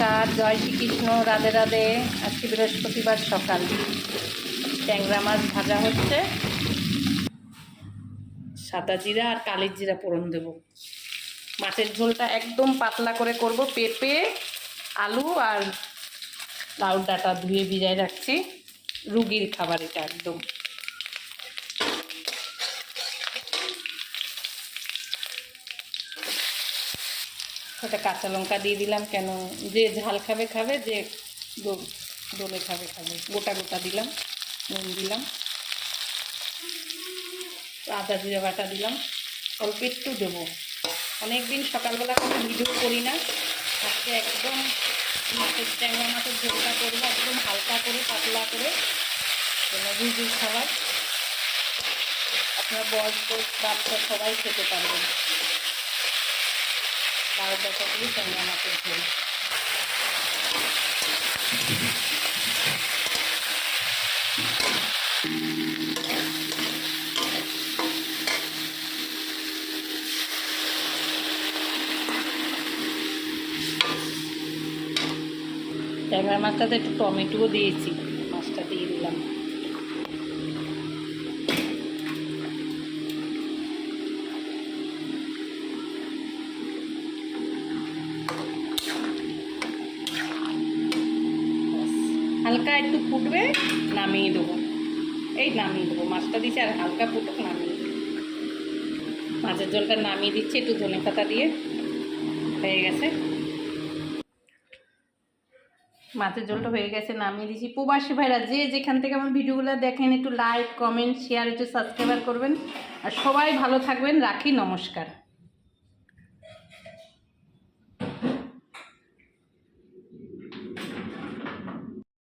নমস্কার, জয় শ্রীকৃষ্ণ, রাধে রাধে। আজকে বৃহস্পতিবার সকাল, ট্যাংরা মাছ ভাজা হচ্ছে। সাদা জিরা আর কালির জিরা ফোড়ন দেব। মাছের ঝোলটা একদম পাতলা করে করব। পেঁপে, আলু আর লাউ ডাঁটা ধুয়ে ভিজায় রাখছি। রুগীর খাবার এটা একদম। একটা কাঁচা লঙ্কা দিয়ে দিলাম, কেন যে ঝাল খাবে খাবে, যে দোলে খাবে খাবে। গোটা গোটা দিলাম, নুন দিলাম, আদা জিরা বাটা দিলাম, অল্প একটু দেবো। অনেকদিন সকালবেলা কোনো ভিডিও করি না, আজকে একদম মাছের ট্যাংরা মাছের ঝোলটা করবো একদম হালকা করে, পাতলা করে। রুগীর খাবার, আপনার বয়স্ক বাচ্চা সবাই খেতে পারবেন। 12 টাকা করে ট্যাংরা মাছের ঝোল। ট্যাংরা মাছটাতে একটু টমেটোও দিয়েছি, মাছটা দিয়ে দিলাম। হালকা একটু ফুটবে, নামিয়ে দেবো। এই নামিয়ে দেবো, মাছটা দিচ্ছি আর হালকা ফুটুক, নামিয়ে দেবো। মাছের ঝোলটা নামিয়ে দিচ্ছি একটু ধনেপাতা দিয়ে। হয়ে গেছে মাছের ঝোলটা, হয়ে গেছে, নামিয়ে দিচ্ছি। প্রবাসী ভাইরা যে যেখান থেকে আমার ভিডিওগুলো দেখেন, একটু লাইক, কমেন্ট, শেয়ার, একটু সাবস্ক্রাইব করবেন। আর সবাই ভালো থাকবেন। রাখি, নমস্কার।